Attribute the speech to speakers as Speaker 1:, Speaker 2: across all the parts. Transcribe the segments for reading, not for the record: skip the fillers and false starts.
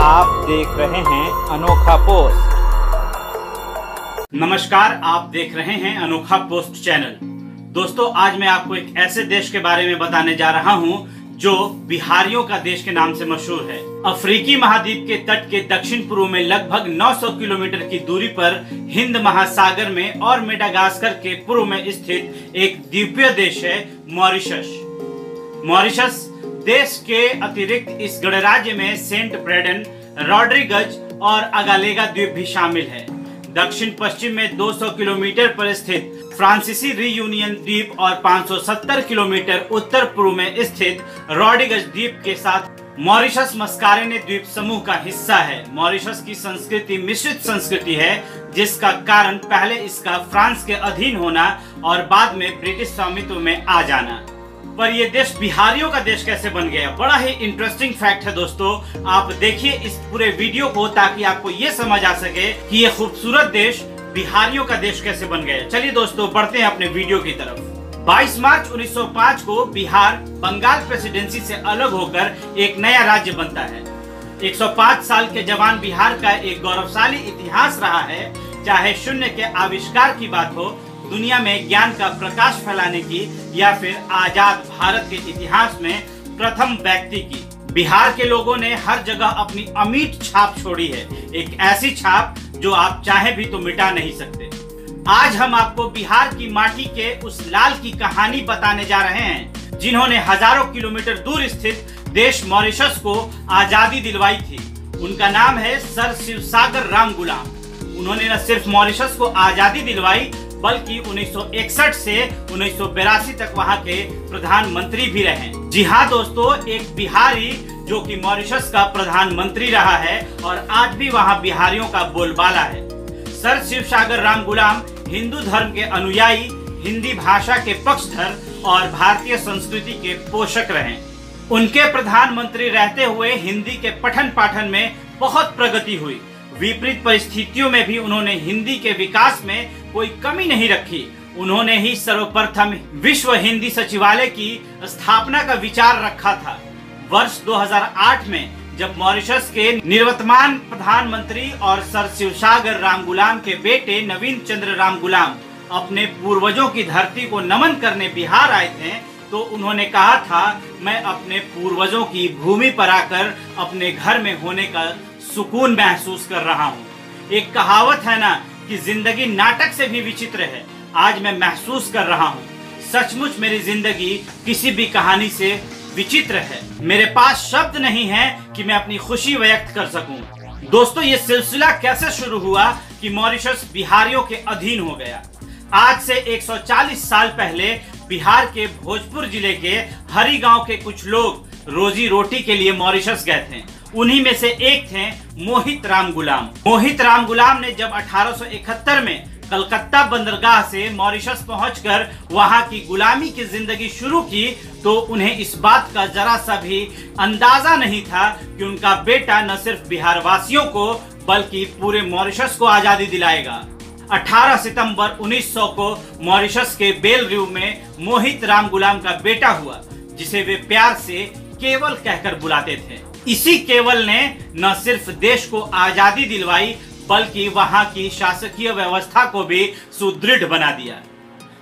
Speaker 1: आप देख रहे हैं अनोखा पोस्ट। नमस्कार, आप देख रहे हैं अनोखा पोस्ट चैनल। दोस्तों, आज मैं आपको एक ऐसे देश के बारे में बताने जा रहा हूं जो बिहारियों का देश के नाम से मशहूर है। अफ्रीकी महाद्वीप के तट के दक्षिण पूर्व में लगभग 900 किलोमीटर की दूरी पर हिंद महासागर में और मेडागास्कर के पूर्व में स्थित एक द्वीपीय देश है मॉरिशस। मॉरिशस देश के अतिरिक्त इस गणराज्य में सेंट ब्रेडन, रॉड्रिगज और अगालेगा द्वीप भी शामिल है। दक्षिण पश्चिम में 200 किलोमीटर पर स्थित फ्रांसीसी रियूनियन द्वीप और 570 किलोमीटर उत्तर पूर्व में स्थित रॉड्रिगज द्वीप के साथ मॉरिशस मस्कारेने द्वीप समूह का हिस्सा है। मॉरिशस की संस्कृति मिश्रित संस्कृति है, जिसका कारण पहले इसका फ्रांस के अधीन होना और बाद में ब्रिटिश स्वामित्व में आ जाना। पर यह देश बिहारियों का देश कैसे बन गया, बड़ा ही इंटरेस्टिंग फैक्ट है दोस्तों। आप देखिए इस पूरे वीडियो को ताकि आपको ये समझ आ सके कि ये खूबसूरत देश बिहारियों का देश कैसे बन गया। चलिए दोस्तों, बढ़ते हैं अपने वीडियो की तरफ। 22 मार्च 1905 को बिहार बंगाल प्रेसिडेंसी से अलग होकर एक नया राज्य बनता है। 105 साल के जवान बिहार का एक गौरवशाली इतिहास रहा है, चाहे शून्य के आविष्कार की बात हो, दुनिया में ज्ञान का प्रकाश फैलाने की, या फिर आजाद भारत के इतिहास में प्रथम व्यक्ति की। बिहार के लोगों ने हर जगह अपनी अमिट छाप छोड़ी है, एक ऐसी छाप जो आप चाहे भी तो मिटा नहीं सकते। आज हम आपको बिहार की माटी के उस लाल की कहानी बताने जा रहे हैं जिन्होंने हजारों किलोमीटर दूर स्थित देश मॉरिशस को आजादी दिलवाई थी। उनका नाम है सर शिवसागर राम गुलाम। उन्होंने न सिर्फ मॉरिशस को आजादी दिलवाई बल्कि 1961 से 1982 तक वहां के प्रधानमंत्री भी रहे। जी हाँ दोस्तों, एक बिहारी जो कि मॉरिशस का प्रधानमंत्री रहा है और आज भी वहां बिहारियों का बोलबाला है। सर शिवसागर राम गुलाम हिंदू धर्म के अनुयायी, हिंदी भाषा के पक्षधर और भारतीय संस्कृति के पोषक रहे। उनके प्रधानमंत्री रहते हुए हिंदी के पठन पाठन में बहुत प्रगति हुई। विपरीत परिस्थितियों में भी उन्होंने हिंदी के विकास में कोई कमी नहीं रखी। उन्होंने ही सर्वप्रथम विश्व हिंदी सचिवालय की स्थापना का विचार रखा था। वर्ष 2008 में जब मॉरिशस के निवर्तमान प्रधानमंत्री और सर शिवसागर राम गुलाम के बेटे नवीन चंद्र राम गुलाम अपने पूर्वजों की धरती को नमन करने बिहार आए थे, तो उन्होंने कहा था, मैं अपने पूर्वजों की भूमि पर आकर अपने घर में होने का सुकून महसूस कर रहा हूँ। एक कहावत है ना कि जिंदगी नाटक से भी विचित्र है। आज मैं महसूस कर रहा हूँ, सचमुच मेरी जिंदगी किसी भी कहानी से विचित्र है। मेरे पास शब्द नहीं है कि मैं अपनी खुशी व्यक्त कर सकूं। दोस्तों, ये सिलसिला कैसे शुरू हुआ कि मॉरिशस बिहारियों के अधीन हो गया। आज से 140 साल पहले बिहार के भोजपुर जिले के हरी गांव के कुछ लोग रोजी रोटी के लिए मॉरिशस गए थे। उन्हीं में से एक थे मोहित राम गुलाम। मोहित राम गुलाम ने जब 1871 में कलकत्ता बंदरगाह से मॉरिशस पहुंचकर वहां की गुलामी की जिंदगी शुरू की, तो उन्हें इस बात का जरा सा भी अंदाजा नहीं था कि उनका बेटा न सिर्फ बिहार वासियों को बल्कि पूरे मॉरिशस को आजादी दिलाएगा। 18 सितंबर 1900 को मॉरिशस के बेल रिव में मोहित राम गुलाम का बेटा हुआ, जिसे वे प्यार से केवल कहकर बुलाते थे। इसी केवल ने न सिर्फ देश को आजादी दिलवाई बल्कि वहां की शासकीय व्यवस्था को भी सुदृढ़ बना दिया।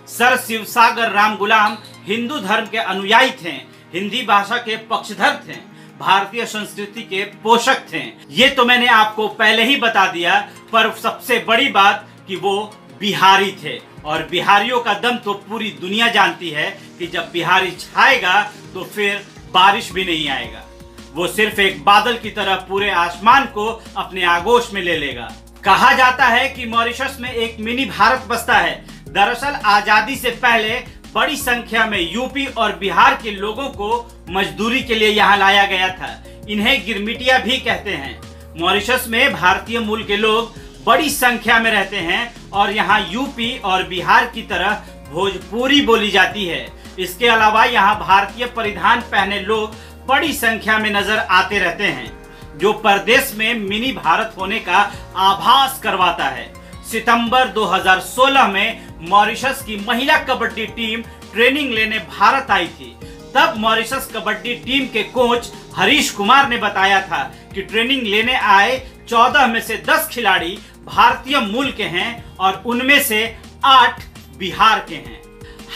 Speaker 1: सर शिवसागर राम गुलाम हिंदू धर्म के अनुयायी थे, हिंदी भाषा के पक्षधर थे, भारतीय संस्कृति के पोषक थे। ये तो मैंने आपको पहले ही बता दिया, पर सबसे बड़ी बात कि वो बिहारी थे। और बिहारियों का दम तो पूरी दुनिया जानती है कि जब बिहारी छाएगा तो फिर बारिश भी नहीं आएगा। वो सिर्फ एक बादल की तरह पूरे आसमान को अपने आगोश में ले लेगा। कहा जाता है कि मॉरिशस में एक मिनी भारत बसता है। दरअसल आजादी से पहले बड़ी संख्या में यूपी और बिहार के लोगों को मजदूरी के लिए यहाँ लाया गया था। इन्हें गिरमिटिया भी कहते हैं। मॉरिशस में भारतीय मूल के लोग बड़ी संख्या में रहते हैं और यहाँ यूपी और बिहार की तरह भोजपुरी बोली जाती है। इसके अलावा यहाँ भारतीय परिधान पहने लोग बड़ी संख्या में नजर आते रहते हैं, जो प्रदेश में मिनी भारत होने का आभास करवाता है। सितंबर 2016 में मॉरिशस की महिला कबड्डी टीम ट्रेनिंग लेने भारत आई थी। तब मॉरिशस कबड्डी टीम के कोच हरीश कुमार ने बताया था कि ट्रेनिंग लेने आए 14 में से 10 खिलाड़ी भारतीय मूल के हैं और उनमें से 8 बिहार के हैं।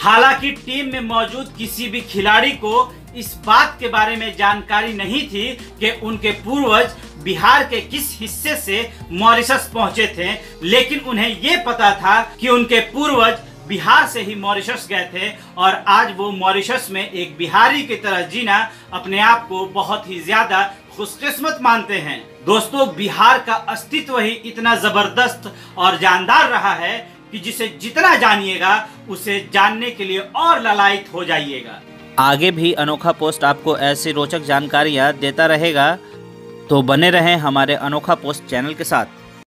Speaker 1: हालांकि टीम में मौजूद किसी भी खिलाड़ी को इस बात के बारे में जानकारी नहीं थी कि उनके पूर्वज बिहार के किस हिस्से से मॉरिशस पहुंचे थे, लेकिन उन्हें यह पता था कि उनके पूर्वज बिहार से ही मॉरिशस गए थे और आज वो मॉरिशस में एक बिहारी की तरह जीना अपने आप को बहुत ही ज्यादा खुशकिस्मत मानते हैं। दोस्तों, बिहार का अस्तित्व ही इतना जबरदस्त और जानदार रहा है कि जिसे जितना जानिएगा उसे जानने के लिए और ललायत हो जाइएगा।
Speaker 2: आगे भी अनोखा पोस्ट आपको ऐसी रोचक जानकारियाँ देता रहेगा, तो बने रहें हमारे अनोखा पोस्ट चैनल के साथ।